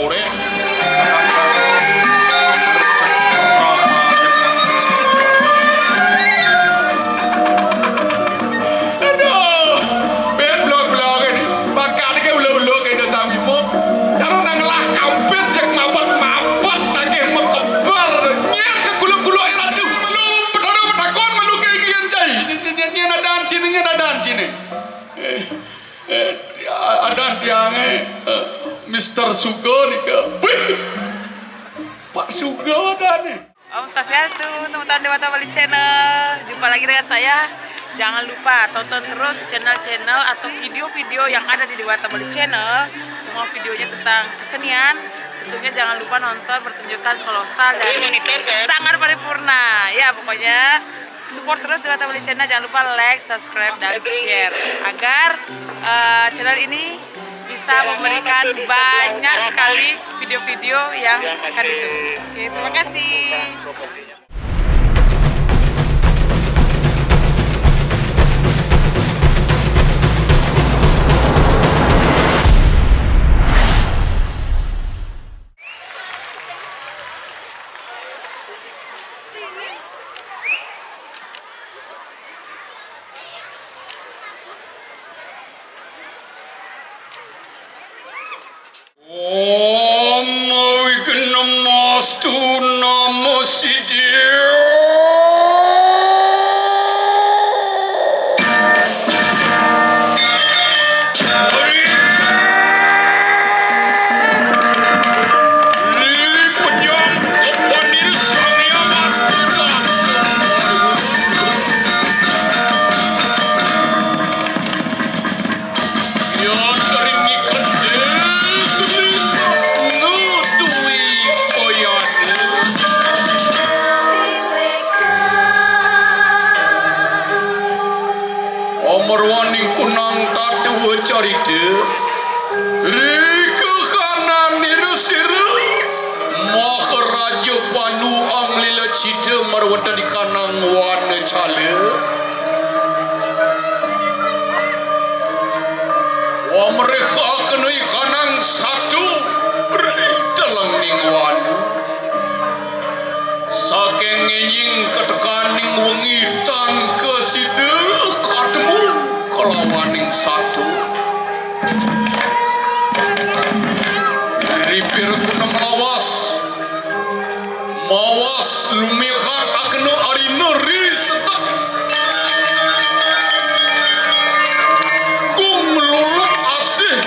sore sedangkan bercengkrama dengan cinta. Aduh, blok-blok ini bakal ke ulo-ulo ke desa Bimo. Cara nanglah kampet yang mabat-mabat lagi mekebar nyer ke kulo-kulo air aduh belum betakon melu ke kian cai. Ini adan sini. Adan tiang Mr. Sugo nih ke. Pak Sugo ada nih. Om Swastiastu, semutan Dewata Bali Channel. Jumpa lagi dengan saya. Jangan lupa tonton terus channel-channel atau video-video yang ada di Dewata Bali Channel. Semua videonya tentang kesenian. Tentunya jangan lupa nonton pertunjukan kolosal dari Sanggar Paripurna. Ya pokoknya support terus Dewata Bali Channel. Jangan lupa like, subscribe, dan share agar channel ini bisa memberikan banyak sekali video-video yang akan ditunggu. Oke, terima kasih. Om Wignastu Namo Siddhya. Marwani kunang tatu carita Rika kanan niru siru Maharaja Panu Anglila cita marwata di kanang wana cala Wa mereka kenai kanang satu dalam ning wana Saking ingin ketekaning wengitan ke sida katemu kelawaning satu ripir kunang mawas lumihan akno arina risetak kung meluluk asih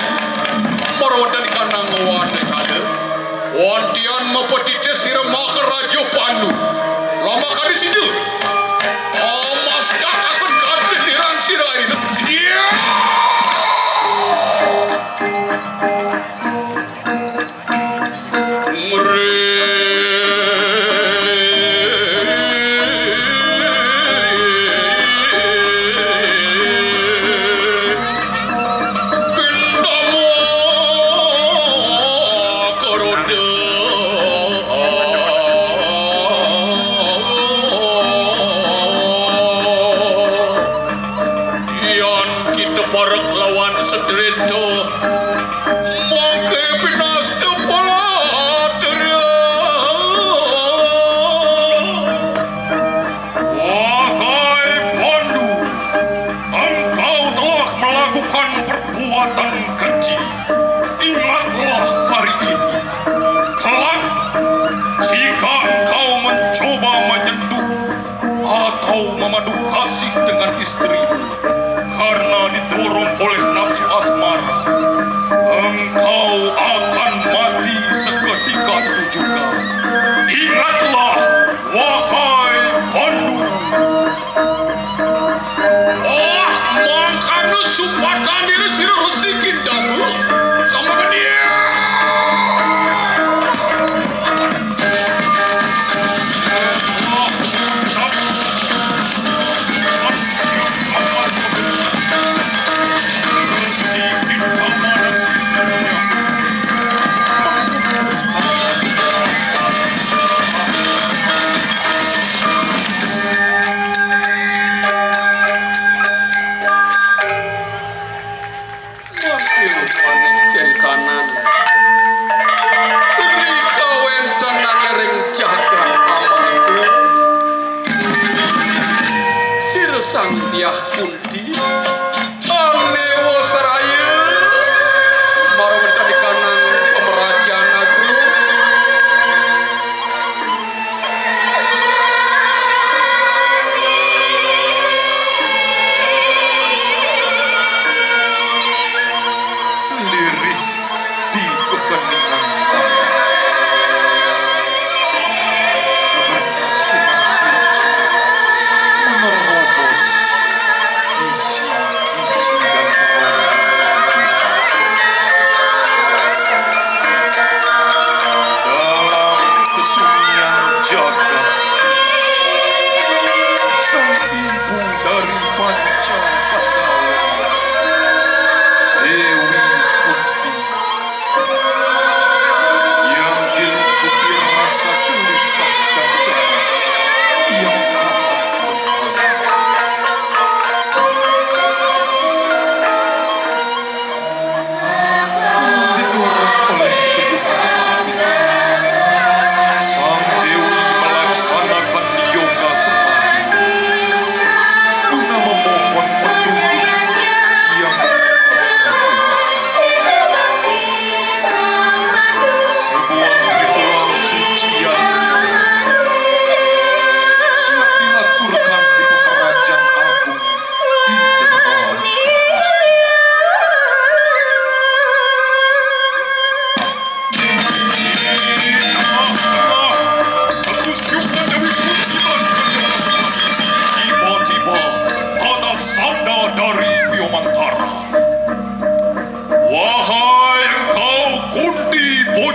marwadan kanang wana kada wantian mapatite sirama Raja Panu lama kali sidu maskar akun kade dirang sirai dia Parak lawan sedreto mongke binas tepala teria wahai Pandu engkau telah melakukan perbuatan keji ingatlah hari ini kelak jika engkau mencoba menyentuh atau memadu kasih dengan istrimu karena didorong oleh nafsu asmara, engkau akan mati seketika itu juga. Ingatlah, wahai Pandu. Mangkanu supatan diri sira resikin damu sama dia.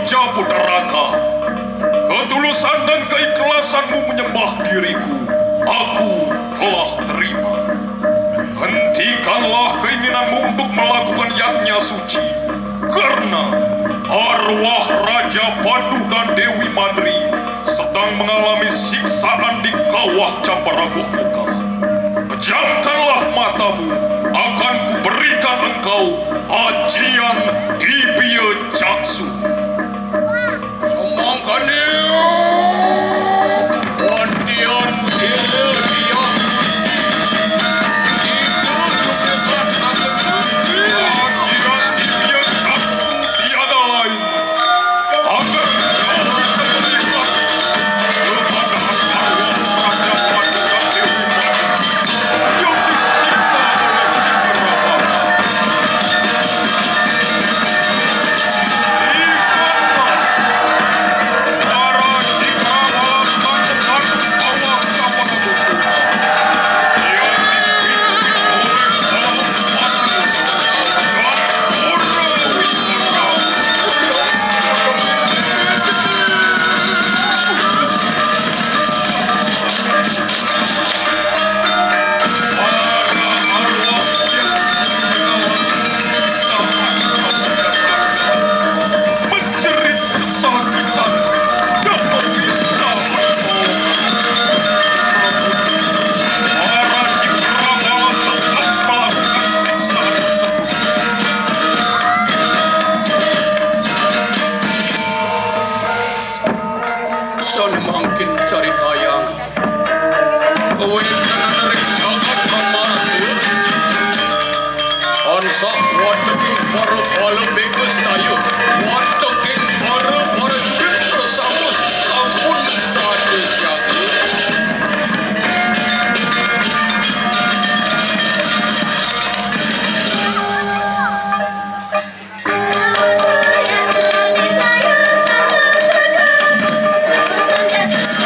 Raja Putaraka, ketulusan dan keikhlasanmu menyembah diriku, aku telah terima. Hentikanlah keinginanmu untuk melakukan yatnya suci, karena arwah Raja Pandu dan Dewi Madri sedang mengalami siksaan di kawah Camparaguh Muka. Pejamkanlah matamu, akan kuberikan engkau ajian Dibya Jaksu. Semangkane Wantian Sila Dia Itu Tuhan akan Ajian Dibya Jaksu tiada lain agar kau bisa melihat keadaan arwah Raja Pandu dan Dewi Madri yang disiksa oleh Cingkrabala. Menjerit kesakitan dan meminta para Cingkrabala tetap melakukan siksaan tersebut. Son mangkin cari tayang Kowe narik jagat kamatu Ansak wateking para bala bekus tayo Wateking para citra sampun Sampun kades yaki Saya sama saja, sama saja.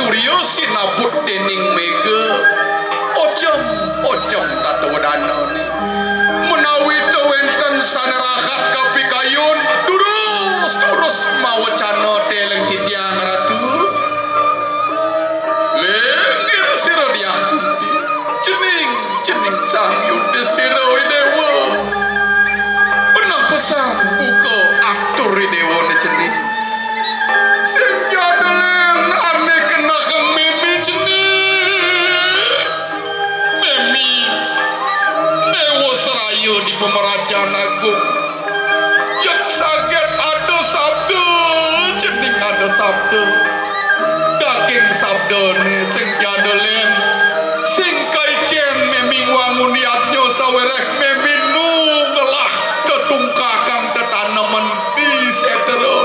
Surya sinaput dening mega ocem tatawadana ni menawi tewenten sanerahat kapikayun durus mawacana teleng titiang ratu lengir sira diakundi cening sang Yudhistira Dewa pernah pesan buka aktor Dewa ni cening sing jadelen ane kena kang mimi cening mimi Dewa Seraya di Pemerajaan Agung jak saget ada sabda cening ada sabda daging sabda ni sing jadelen sing kaicen meming wangun niatnya sawereh meminu ngelah tetungkakang tetanaman di setero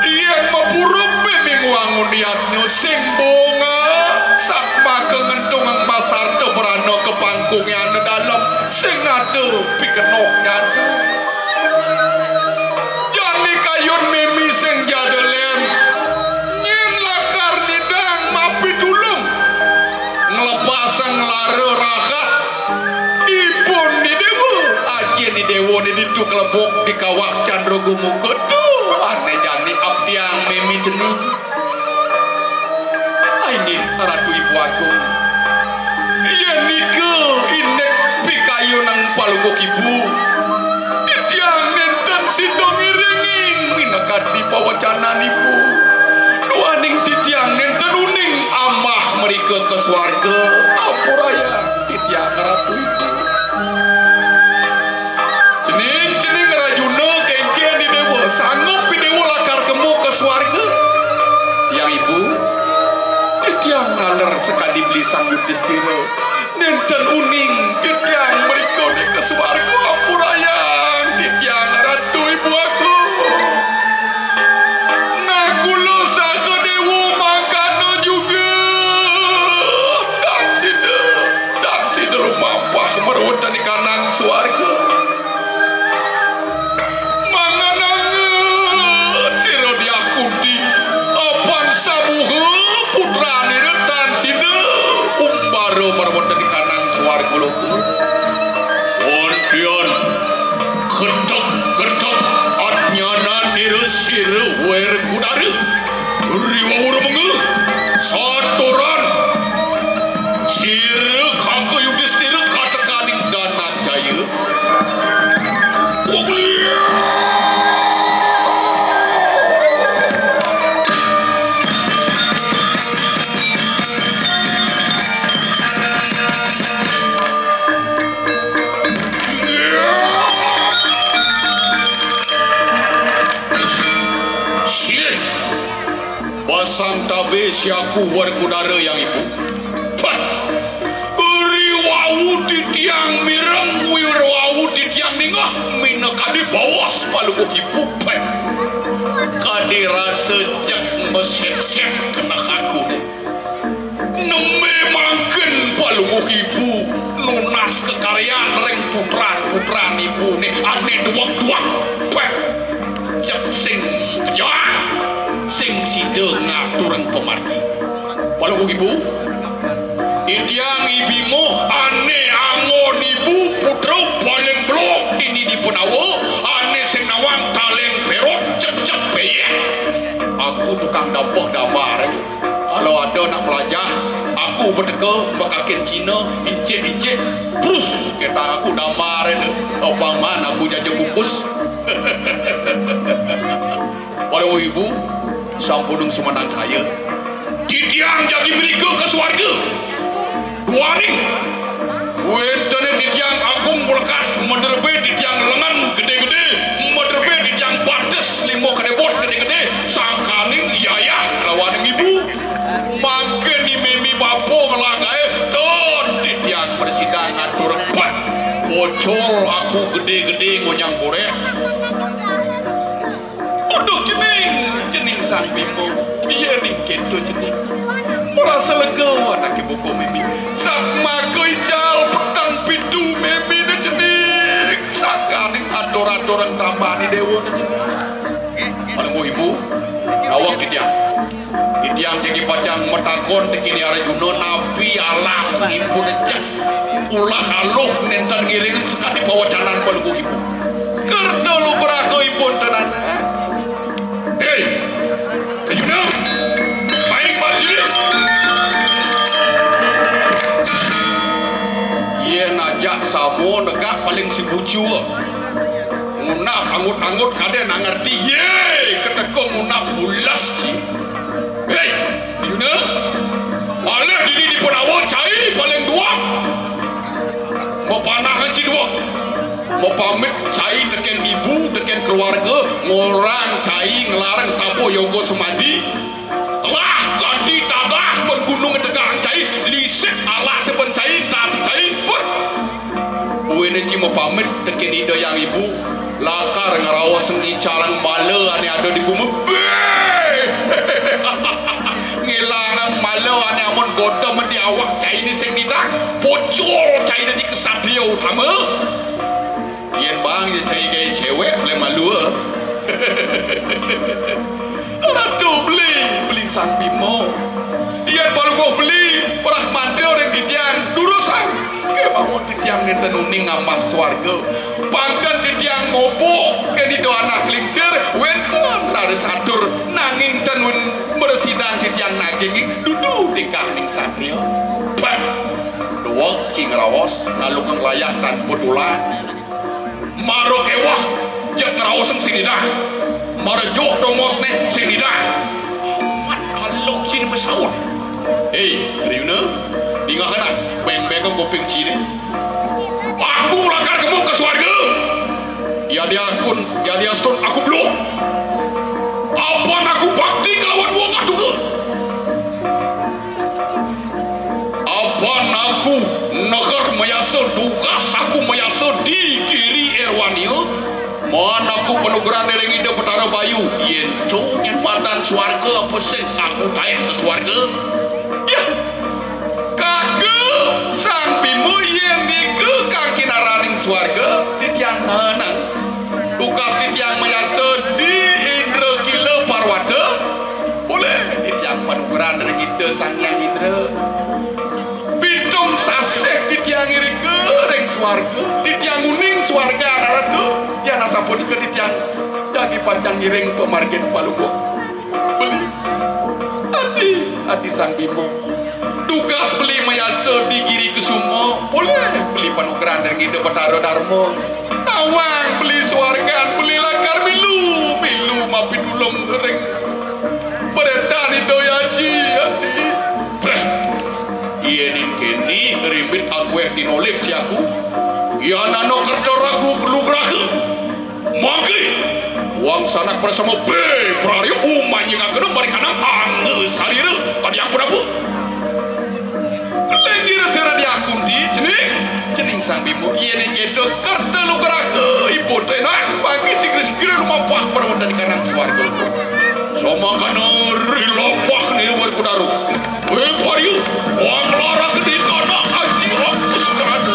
yen mapurup meming wangun niatnya sing bonga sakma kengentung masar teberano ke pangkungnya na dalam sing ada pikenoknya jani kayun mimi sing jadelen nyen lakar nidang mapi dulung ngelepasang lara rahat ipun ni dewa aja ni dewa ni ditu kelebok di kawah Candra Gumukedu ane jani abdiang mimi cening ini ratu ibu agung iya nika inek pikayu nang palugok ibu titiang nenten sidong iringing minakan di pawacanan ibu duaning titiang nenten uning amah mereka ke swarga ampuraya titiang ratu ibu cening rajuna kengkian di dewa sanggup di dewa lakar kemu ke swarga yang ibu titiang ngaler sekali beli sang Yudhistira nenten uning titiang mereka ni ke swarga ampurayang titiang ratu ibu aku nakulo saka dewa mangkano juga dan sida rumampah merutan di kanang swarga mangananget sira diakuti apan sabuha putra ni dan sida umbaro merutan di kanang swarga loku Wontian ketok atnyana nirusir wer kudara riwa urmengu satoran sir kakak Yudhistira katekaning ganan jaya basam tabe siaku warkudara yang ibu riwawu titiang mireng wirwawu titiang ningah minakadi bawas palugok ibu kadi rasa jak meset-set kena aku nembe makin palugok ibu lunas kekaryaan reng putran ibu ni ane duak-duak jak sing kejalan sing sida ngaturang pemargi walau ibu itiang ibimo ane angon ibu putra paling blok ini di penawa ane sing nawang taleng perot cep peye aku tukang dampah damar kalau ada nak belajar aku berdeka bakakin Cina ijek terus kita aku damar apa mana aku jaja kukus walau ibu sampudung sumanang saya titiang jadi mereka ke swarga duaning wentene titiang agung bulkas menderbe titiang lengan gede-gede menderbe titiang bates limo kedebot gede-gede sangkaning yayah lawaning ibu makin ni mimi bapo ngelagai ton titiang persidangan turempat bocor aku gede-gede ngonyang korek udah jening sang bimbo biar ning kento jening merasa lega anak ibu ko mimi sama koijal petang pitu mimi na jening sakaning ador-adoran tambah ni dewa na jening mana ibu awak titiang pacang jadi pacang metakon tekini Arjuna nabi alas impun ejak ulah haluh nentan ngiringin sekali pawacanan palugu ibu kerta lu beraku impun tenana hei Arjuna main masjid iya najak samo negak paling si bucu munap angut-angut kade na ngerti ye keteko munap bulas ci hei Arjuna malah dini di penawa cai paling dua mau panahan ci dua mau pamit cai teken ibu teken keluarga ngorang cai ngelarang tapo yogo semadi lah kadi tadah bergunung tegang cai lisik Allah seben cai tasik cai pun buene ci mau pamit teken ide yang ibu lakar ngarawas sengi carang mala ane ada di gumep ngilang mala ane amon goda medi awak cai ni sing didang pocol cai di kesatria utama yen bang je cai gay cewek le malu ratu beli sang bimo yen palu go beli orang mandor yang ditiang durusan ke bangun ditiang nenten uning ngamah swarga pangkat ditiang ngobok ke di doa anak lingsir wenkon rada satur nanging tenun bersidang ditiang naging duduk di kahning satria bang doang cing rawas ngalukang layak tanpa tulang maro kewah jak ngerawas yang sinidah maro jok domos nih sinidah amat alok cini mesaun hei Arjuna tinggal kena beng-beng kuping cini aku lakar kamu ke swarga ya dia stun aku belum apa aku bakti kelawan buang atu ke apa aku neger mayasa tugas aku mayasa di kiri Erwanil mana aku penugaran dereng ide petara bayu yentu yang mardan swarga apa sih aku taik ke swarga ya kagak sang bimu yang niku kaki naraning swarga di tiang nanang tugas di tiang mayasa di Indra Kila Parwada boleh di tiang penugaran dereng ide sang yang Indra pitung sasek di tiang iri kereng swarga di tiang uning swarga ratu ya nasapun ke di tiang jadi panjang giring pemargin palugo beli adi sang bimo tugas beli mayasa di giri kesumo boleh beli panugeran dan gitu petaro darmo nawang beli swarga beli lakar milu mapi dulung kereng beredan itu yaji adi iya nih kini ribet aku yang dinolek si aku ya nano kerja ragu lugraku mangki uang sanak bersama B prari umanya gak kena mereka nang angge salira tadi aku dapur lagi rasanya di akun di cening sang bimo iya nih kedo kerja lugraku ibu tenak pagi sigri-sigri rumah puak perawat dari kanang swarga sama kana rilopak nih berkudaru pariu uang lara ke di kanang haji hapus teradu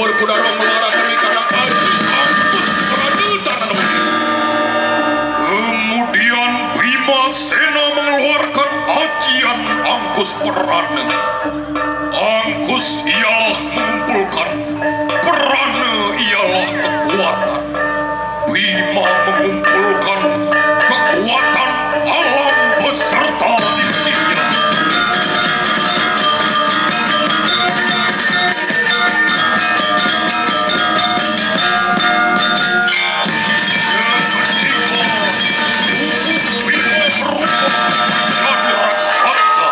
berkudaru melara ke di kanang haji hapus teradu tanah kemudian Bima Sena mengeluarkan ajian Angkus Perana. Angkus ialah mengumpulkan, Perana ialah kekuatan. Bima mengumpulkan kekuatan alam beserta isinya. Jadi raksasa.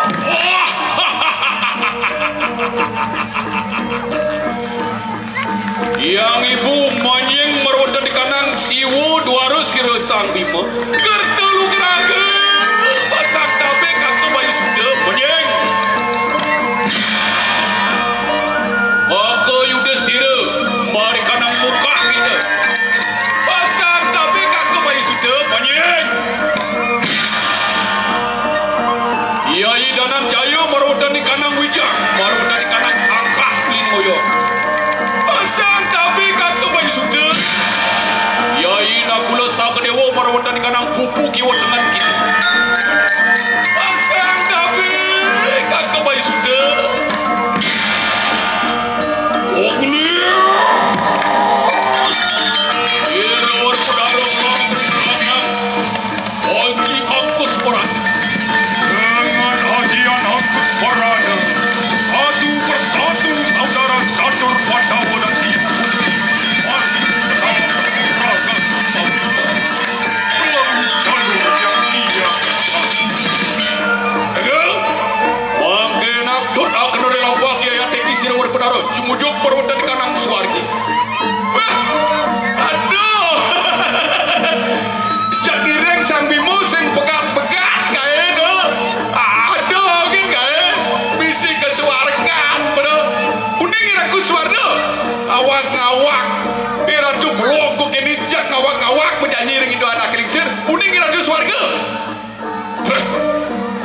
jumujung berada di kanang swarga. Aduh. Jak kireng sang bimo sing pegat-pegat kae do. Aduh kan kae. Bisi ke swargan bro. Uning ira ku swarga. Awak-awak. Ira tu bloko kini jak ngawak-ngawak menyanyi ring Indo anak klingsir. Uning ira tu swarga.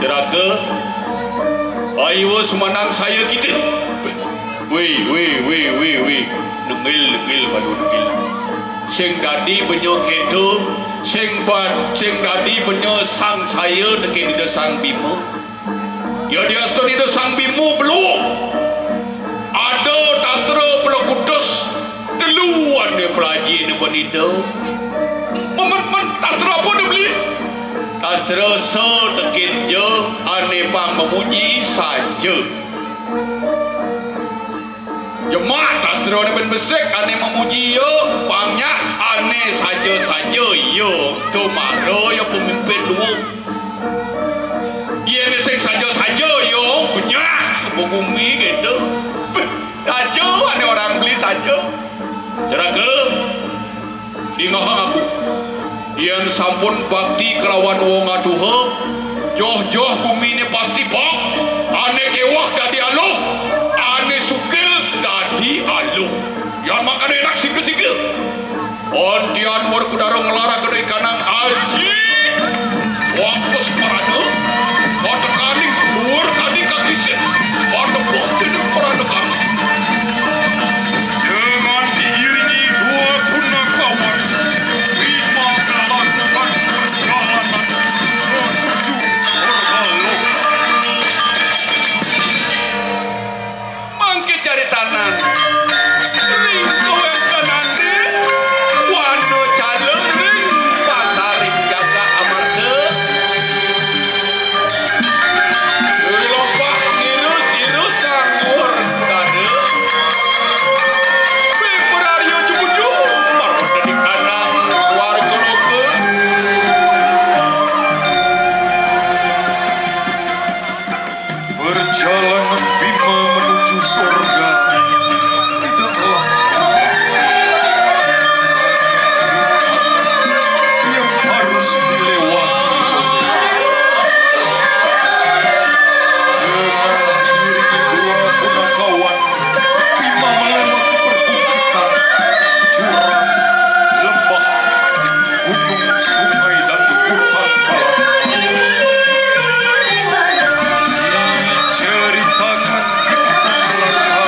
Ceraka. Ayo semanang saya kita. Weh. Nengil baru nengil. Sing dadi benyo kedo, sing dadi benyo sang saya dekat di sang bimo. Ya dia sto di sang bimo belum. Ada tastro pelo kudus deluan dia pelaji ni bonito. Momen tastro apa dia beli? Tastro so dekat je ane pang memuji saja. Jemaat tastro ni ben besek ane memuji yo, pangnya ane saja yo. Tu maro yo pemimpin dulu. Ye ni sing saja yo, punya sebuah bumi gitu. Saja ane orang beli saja. Ceraka di ngahang aku. Yang sampun bakti kelawan wong aduha, joh bumi ni pasti pak. Ane kewah dadi aluh, ane sukil dadi aluh. Yang makan enak sikil. Ontian mur kudarong ngelara kedai kanang aji. Wakus parano, kota kaning luar kadi kakisin. Pada buah tidak parano kami. Dengan diiringi dua punakawan, lima melakukan perjalanan menuju surga loka. Mangke cari tanah. Ringko yang kanan ni, wano calem ring pataring jaga amarga. Lopah nirus sanggur kade. Beberaryo jubuju, marwada di kanang swarga loka. Perjalanan Bima menuju surga tidaklah yang harus dilewati. Dengan diiringi dua punakawan, Bima melewati perbukitan, jurang, lembah, gunung, sungai, dan hutan belantara. Diceritakan di hutan belantara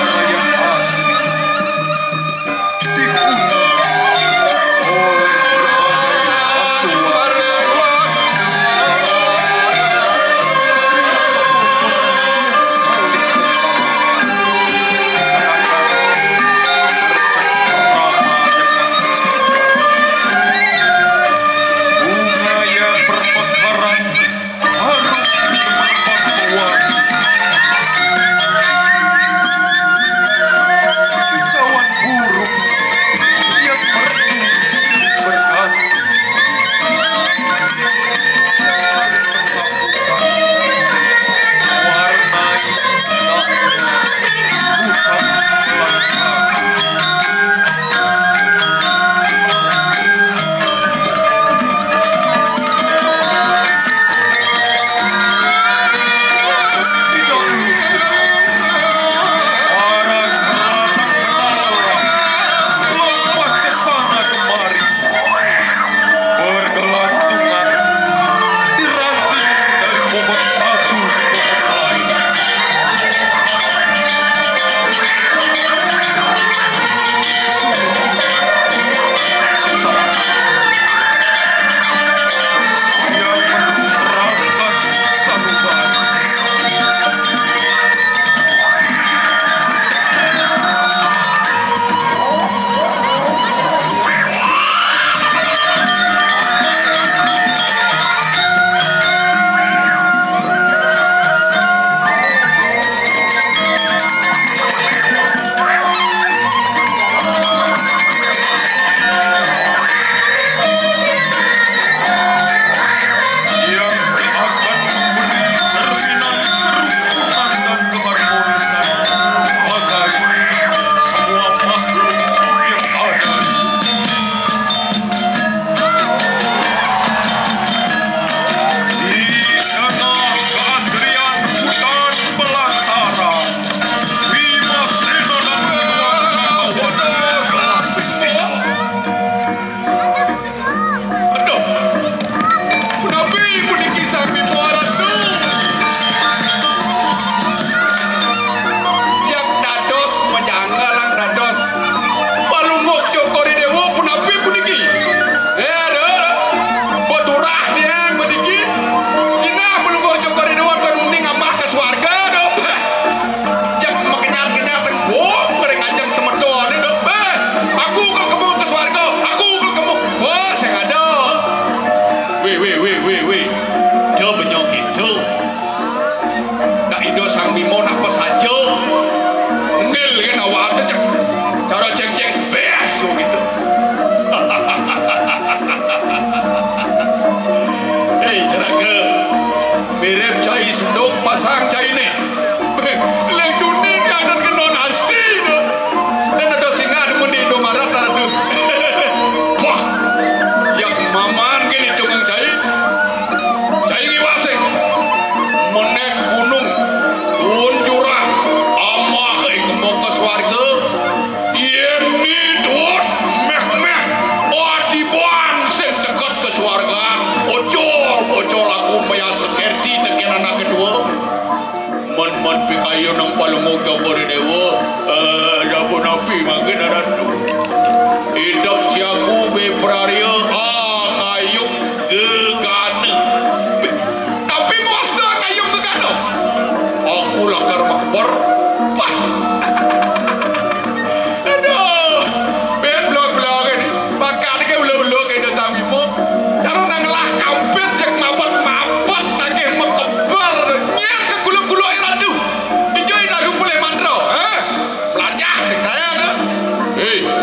palungok dapur dewa dapur napi makin ada hidup si aku bepraria ngayung gegana tapi master ngayung gegana aku lakar makbar wah aduh ben blok-blok ini makan ke ulo-ulo ke ida sami mo cara nanglah kampet jak mabat-mabat nake makbar nyer ke kulo-kulo iratu dijoi dah boleh mandro belajar sing saya ada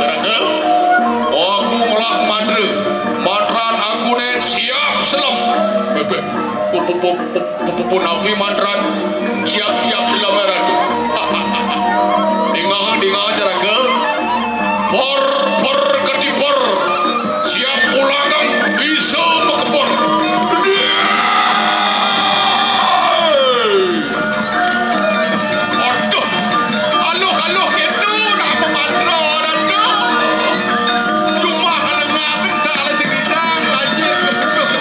cara ke aku malah mandran aku ne siap selam bebe nabi mandran siap selam ratu dengar cara ke por ketipor siap ulangan bisa makebor aduh halo itu nak memandro aduh rumah kalengah bentar lah segedang aja keputus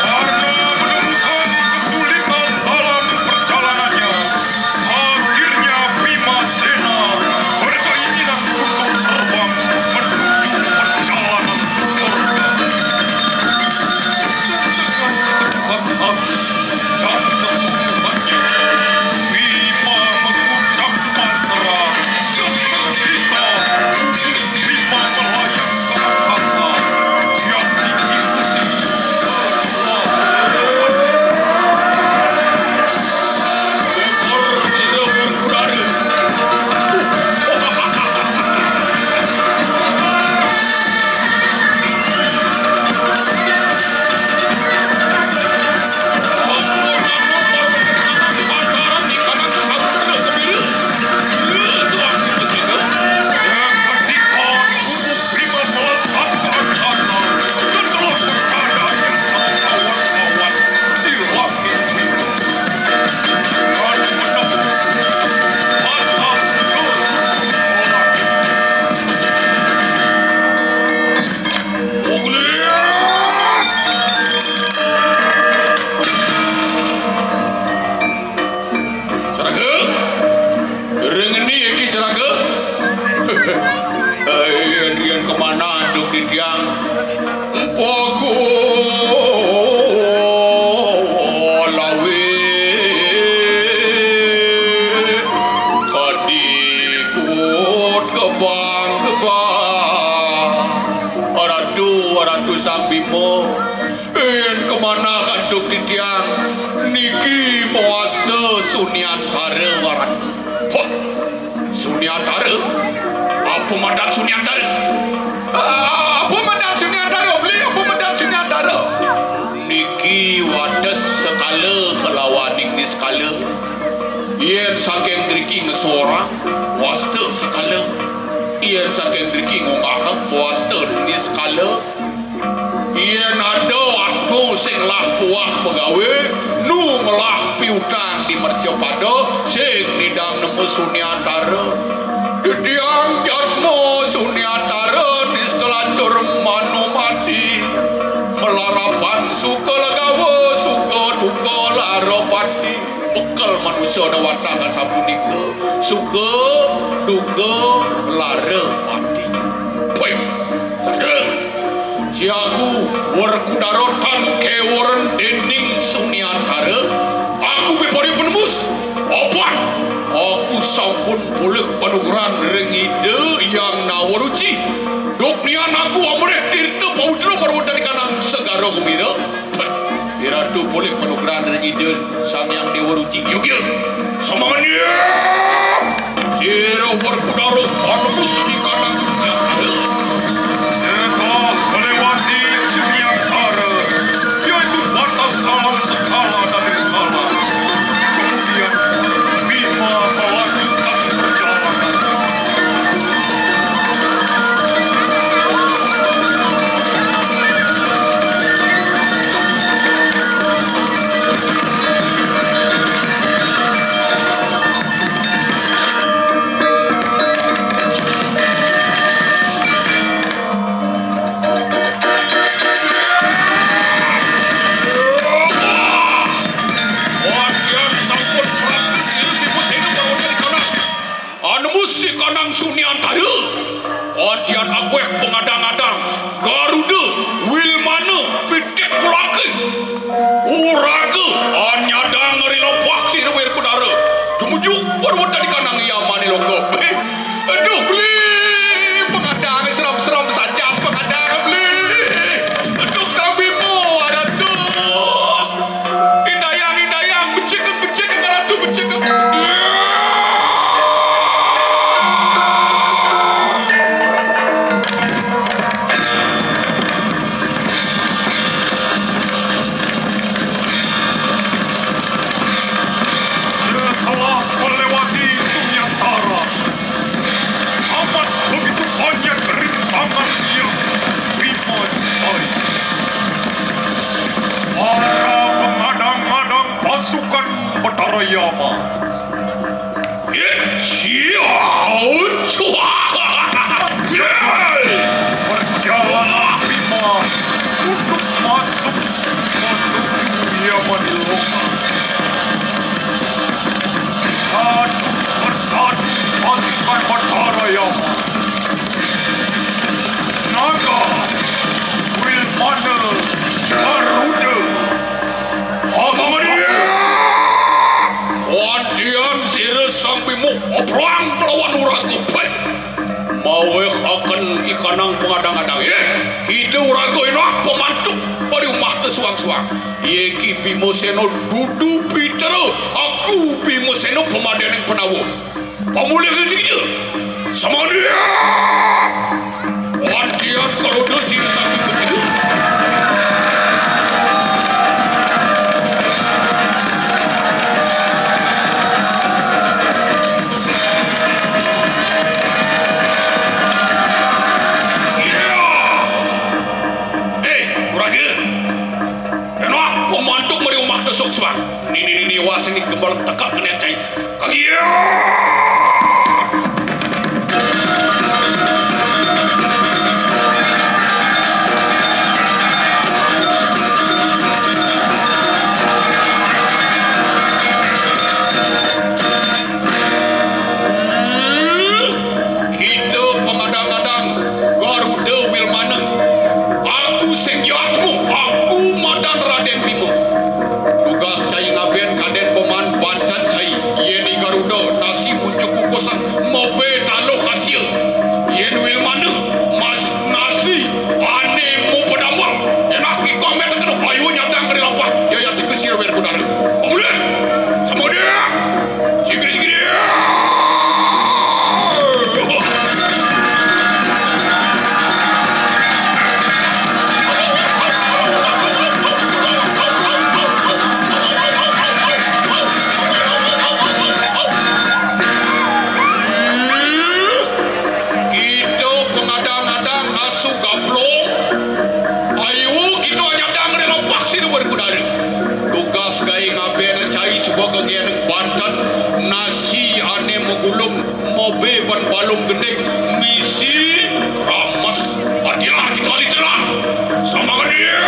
Karena menemukan kesulitan dalam perjalanannya, akhirnya Bhimasena berkeinginan untuk terbang menuju perjalanan surga. Dengan keteguhan hati dan kesungguhannya, Bhima mengucap mantra Gita untuk Bhima melayang ke angkasa yang diikuti kedua relawan. ekor sudah berkudara pacaran di kanan sabda kebiri sewaktu kesini Seketika tubuh Bhima melesat ke angkasa dan telah berada di atas awan-awan di langit biru dan menembus batas Caraga, dengan ni eki caraga. Rian kemana duk di tiang? Pogo lawe kadikut kebang aradu sang bimo kemana kan duk di tiang niki moaste sunyantara waran sunyantara apa mandat sunyantara apa mandat sunyantara beli apa mandat sunyantara niki wadas sekala kelawan ini sekala yen saking driki ngesora waste sekala yen saking driki ngongahak waste ini sekala yen ada waktu sing lah puah pegawe nu ngelah piutang di mercepada sing nidang nemu sunyantara didiang jarno sunyantara di sekelacur manumadi melarapan suka lagawa suka duka laropati bekal manusia na watak sapunika suka duka larapati poy si aku berkudarotan kewaran dinding sunyantara aku bepari penembus opat aku sampun boleh panugeran rengide yang nawaruci dok nian aku amreh tirta paudra perbuatan kanang segara gembira iratu boleh panugeran rengide sang yang dewaruci yugil samangnya siro berkudarot panembus di kanang sunyantara setelah melewati Sunyantara, yaitu batas alam skala dan skala. Kemudian Bhima melanjutkan perjalanan. kadang-kadang kita orang ko ino pemantuk pada rumah tersuang-suang. Ye ki Bimo Seno dudu pitero, aku Bimo Seno pemadan yang penawa. Pamulih ketiga sama dia. Wadiat kalau dosi satu kesini. Suang. Ni was ini kebal tekak kena cai. Kagia. Kita pengadang-adang Garuda Wilmana. Aku sengyatmu. Aku Madan Raden Bimo. Tugas cai ngaben kaden peman Banten cai yeni Garuda nasi muncuk kukosan mobe talo hasil yen wil mana mas nasi ane mu pedamal enak ki komen tekno ayo nyadang dari lampah ya ya tikusir wer kudar omle sama dia sikri-sikri Banten nasi ane menggulung mobe ban balung gendeng misi ramas adilah kita balik telah sama dia.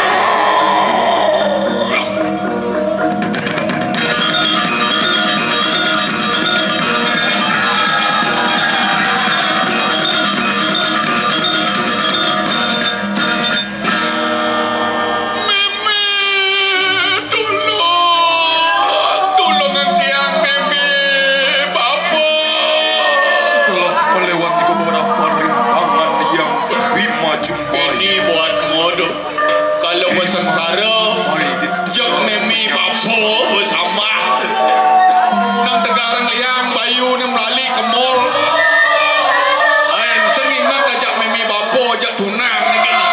Ini buat modo. Kalau bersengsara, jok memi bapo bersama. Nang tegarang yang bayu ni melalui ke mall. Sengingat ajak memi bapo ajak tunang ni gini.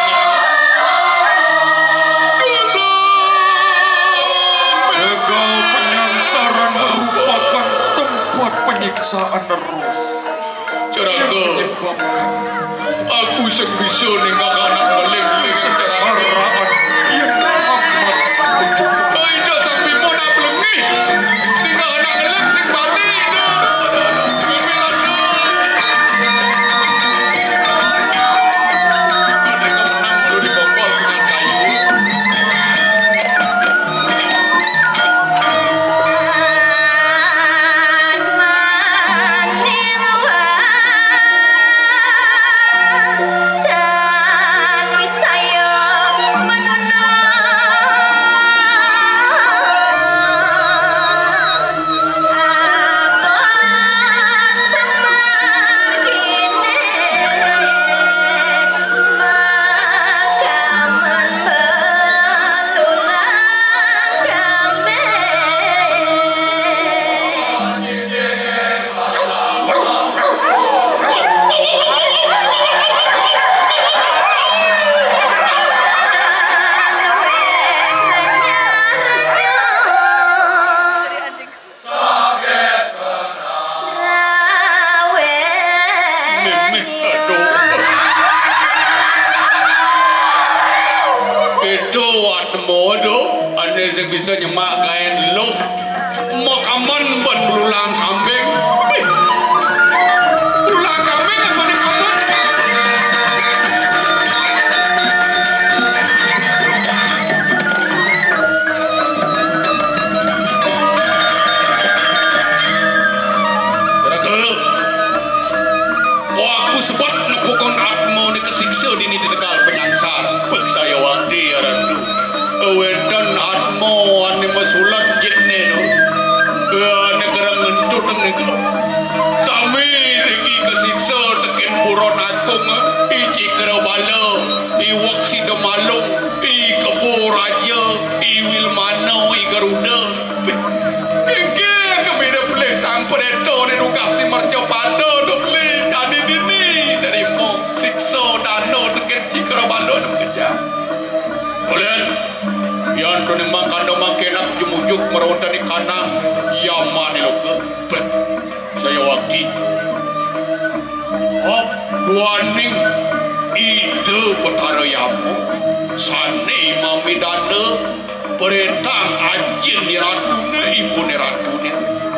Legal penyangsaran merupakan tempat penyiksaan roh. Curaga, aku sebisa nengah anak meleng-leng Kesaraan yang amat Aida sampai mau nak belengi. Nengah anak meleng sing balik dah. Kami ada. Mereka menang dulu di bokol dengan kayu. Itu modo ada yang bisa nyemak kain loh makaman ban belulang kambing. Belulang kambing yang mana kaman? Aku sebab nepukon atmo ni kesiksa dini di Tegal penyangsar. Saya wadi arandu. Wedan atmo ane masulat jitne no. Ane kerang ngentut ni ko. Sami lagi kesiksa teken buron agung iji kero balo. Raja Iwil Mano I Garuda Kengkir kami dah boleh sampai itu ni nukas ni mercapada dah boleh jadi ini dari mok sikso dano tekan cikra balon kerja boleh yang tu ni makan dah makan nak jumujuk merawat di kanang yaman ni loka saya waktu duaning ide perkara yamu sane mami dana perintah ajin ni ratune ibu ni ratune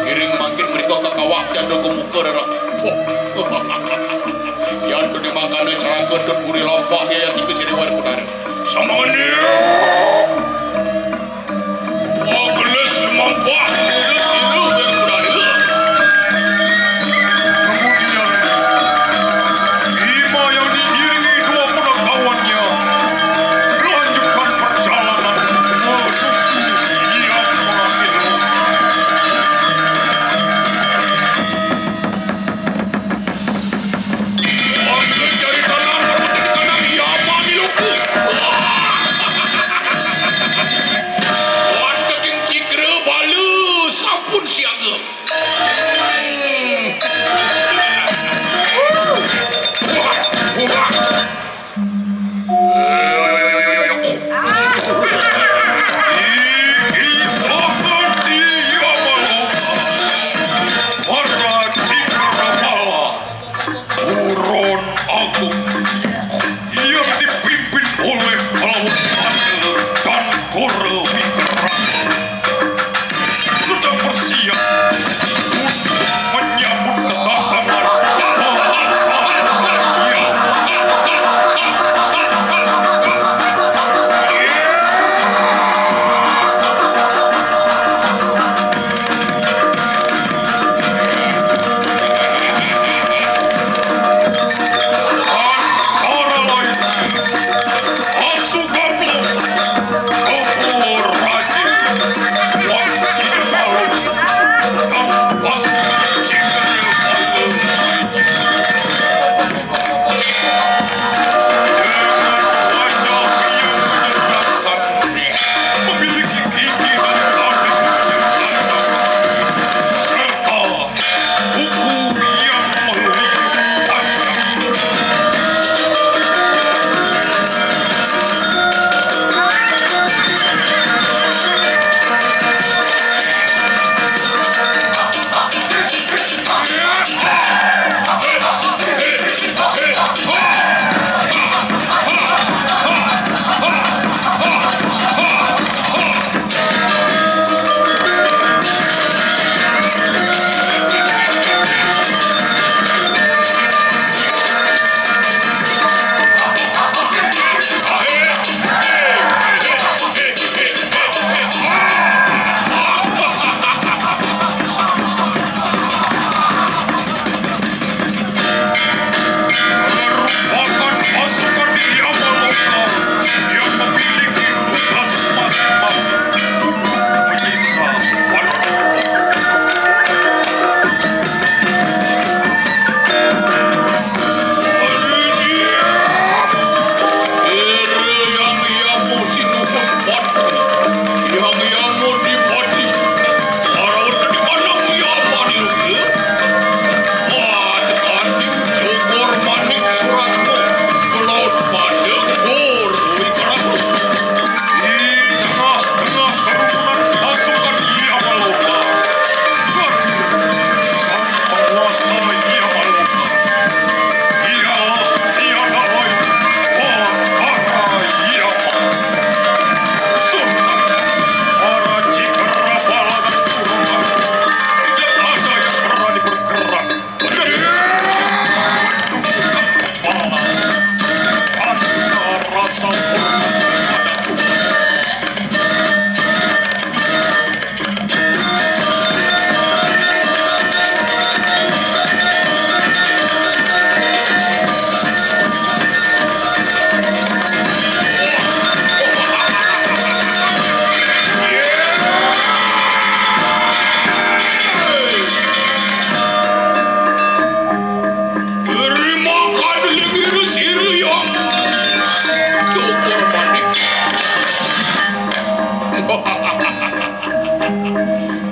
kiring makin mereka ke kawah janda ke muka darah yang tu ni makan cara ketut puri lampah yang tipe sini war kudara sama ni gelas mampah gelas siru dan kudara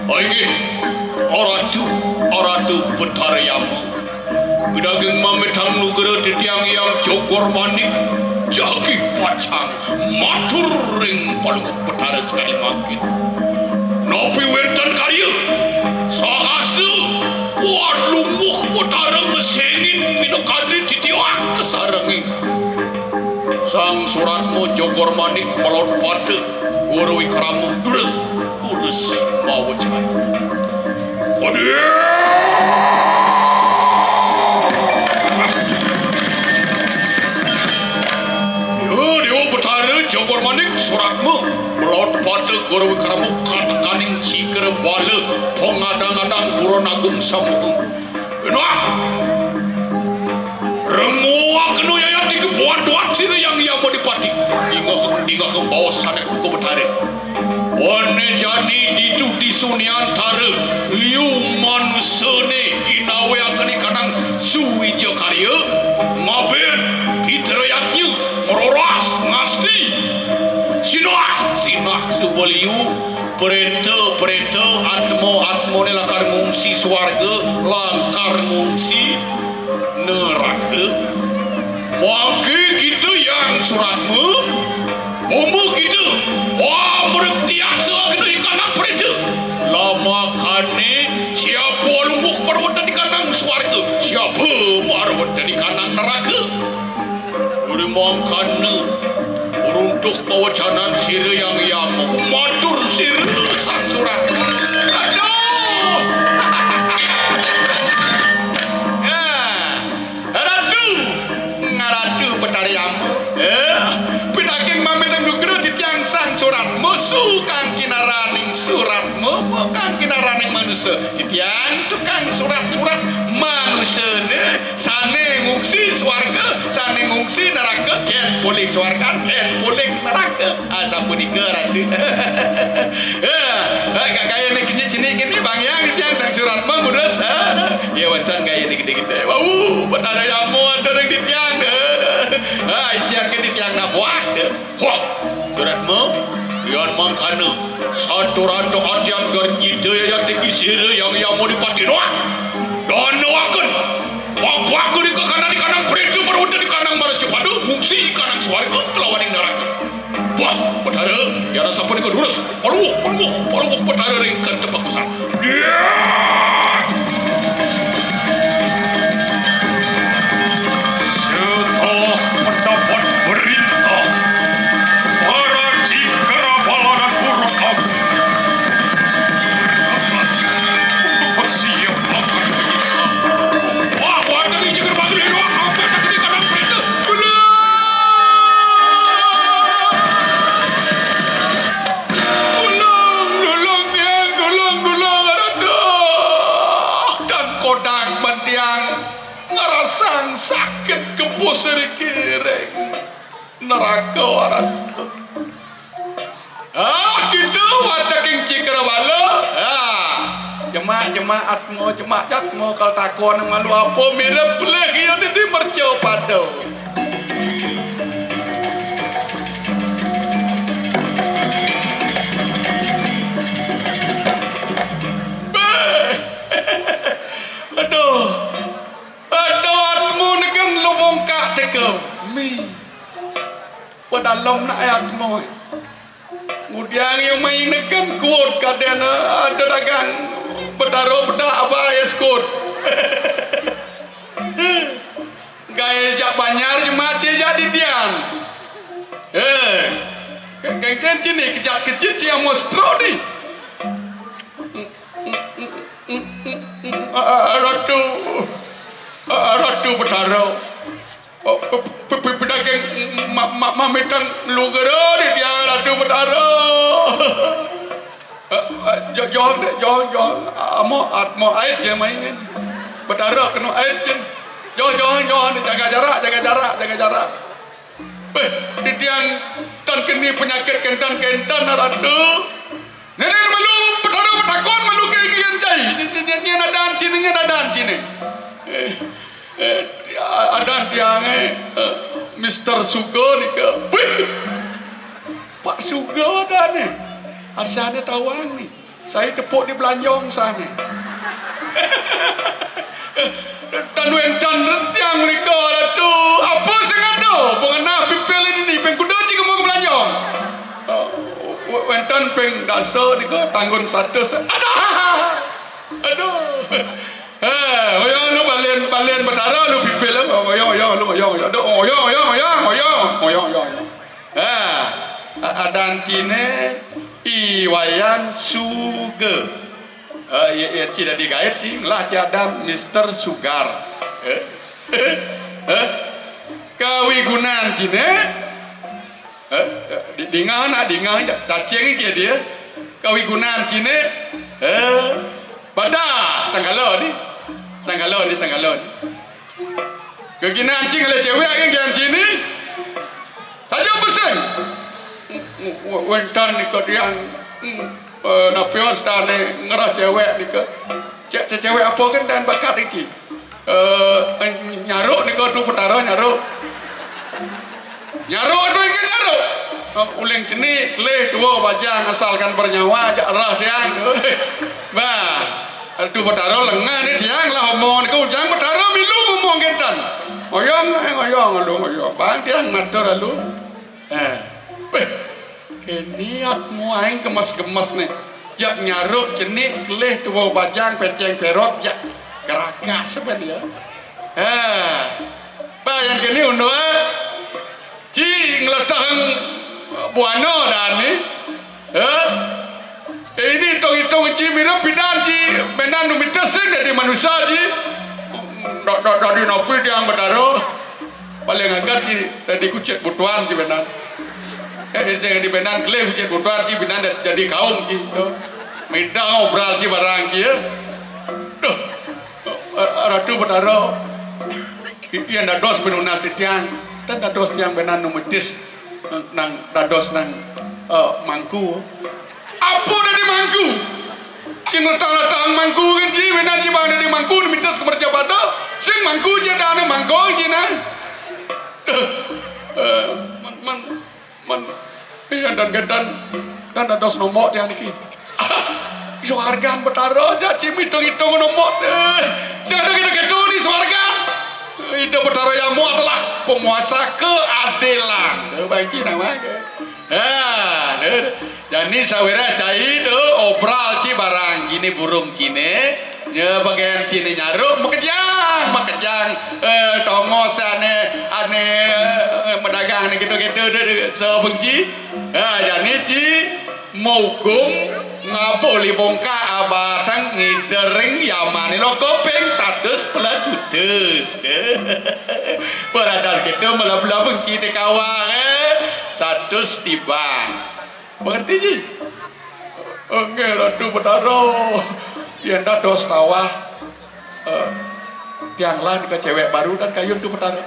Aige, oratu Betarayamu. Kidaging mametang nugara titiang yang Jogor Manik, jagi pacang, matur ring palung Betara sekali makin. Nopi wenten karya, sahasu, buat lumuh Betara mesengin minokadri titiwang kesarangin. Sang suratmu Jogor Manik balon pada, guru ikramu urus mau cai. Dia Betara Jogor Manik suratmu balon pada guru ikramu kaning cikar bala pengadang-adang buron agung sabuhung. Nah, remua kenu yayat di kebuan tuan sini yang ia mau dipati. Hingga ke bawah sana ke Betara. Wane jani ditu di suniantara liu manusane ginawe akan ikanang suwi jakarya ngabet fitrayatnya meroras ngasti sinah sebeliu pereta atmo ni lakar ngungsi swarga langkar ngungsi neraka. Maka kita yang suratmu Bumbu kita, wah bertiak seakan di kanang perintah. Lama kani, siapa lumpuh marwata di kanang swarga, siapa marwata di kanang neraka. Urimang kana, uruntuk pawacanan sira yang matur sira sang surat. Aduh, ngaratu Betarayamu. Pinaging mamitang nugara titiang sang surat musuh kang kinaraning suratmu kang kinaraning manusia titiang tukang surat-surat manusia sane ngungsi swarga sane ngungsi neraka ken boleh swarga ken boleh neraka asa punika ratu. Gaya ni kini gini bang yang titiang sang surat mengurus ya wantan gaya ni gede-gede. Wow, Betarayamu ada yang titiang istian ke titiang nak buah. Wah, suratmu yang mangkana satu rantok atian gerjita yang tinggi sira yang mau dipati doa dan doakan bapak di kanang perintah meruda di kanang maracapadu ngungsi kanang swarga kelawan yang neraka. Wah, Betara yang rasa pun ikut urus paluh Betara ringkan tempat besar Setelah mendapat perintah para cikara bala dan burung agung bergegas untuk bersiap akan menyiksa. wah tadi jika bagri doa apa tak di kanang perintah Gulung aduh dan kodang mendiang ngerasang sakit kebus kireng neraka warat gitu wacaking cikara bala jemaatmu kalau takon malu apa mirip pelih yang di mercau padu aduh atmu negan lu bongkak teka mi padalom nak ayatmu kemudian yang main negan kuat kadang ada dagang Betara bedak apa eskut gaya jak banyar cuma jadi dian kan sini kejat kecil yang mostro ni Ratu Betara pedagang mamitang lugara di dia Ratu Betara atmo ait je main Betara kena ait je jaga jarak di tiang tan kini penyakit kentan Ratu nenek malu Betara bertakon malu kayak cai ni nadan sini adan tiang Mr. Suga ni ke Pak Suga ada ni asalnya tawang nih. Saya tepuk di Belanjong sana. Dan wentan yang mereka lah tu. Apa sangat tu? Pengenah pipil ini pengkuda jika mau ke Belanjong. Wentan peng dasar ni ke tanggun satu. Aduh. Oyong lu balen betara lu pipil lah. Oyong. Adan Cina Iwayan Sugar. Ya tidak digait sih lah cadan Mr. Sugar. Kawigunan Cina. Dingah cacing dia. Kawigunan Cina. Pada Sangkalo ni. Keginan cing oleh cewek yang sini. Saja pesan. Wentan ni kau yang napion star ni ngerah cewek ni ke. Cewek apa kan dan bakat ini. Nyaruk ni kau tu petara nyaruk. Nyaruk tu ikan nyaruk. Uling jenik leh dua bajang asalkan bernyawa jak arah tiang. Bah. Tu petara lengah ni tiang lah omong kau jangan petara milu ngomong ketan. Oyong lu. Bang tiang matur lu. Niatmu aing kemas-kemas nih. Jak nyaruk jenik kelih dua bajang peceng perot jak gerakas sebenarnya. Bayang kini undo ci ngeletang buano dan ni. Ini hitung ci mira pidan ci benan numitas dari manusia ci. Dari nopi yang bertaruh paling angkat ci dari kucet butuan ci benan. Saya di benan klaim ci butuan ci benan jadi kaum ci. Minta ngobrol ci barang ci ya. Duh. Ratu bertaruh. Iya dados penunas tiang. Dan dados tiang benan numitis nang dados nang mangku. Apa dari mangku? Yang letang-letang mangku kan ji, benar ji bang dari mangku minta kemerja pada, sing mangku je dah ada mangkong ji nang. Iya dan gedan dan ada dos nomor yang niki. Suargan betara aja cim hitung nomor. Saya ada kita ni suargan. Hidup betara yang mu adalah penguasa keadilan. Bang ji namanya. Jadi sawira cai tu obral ci barang cini burung cini ya bagian cini nyaruk makejang tongos ane pedagang ni gitu sebengki jadi ci maukum ngapoli bongka abatang ngidering yamani lo kopeng 100 pelakutus beradas gitu mula-mula bengki di kawang 100 tibang. Mengerti ji? Enggak ratu betaro. Yang dados tawah tiang lan ke cewek baru dan kayun tu betaro.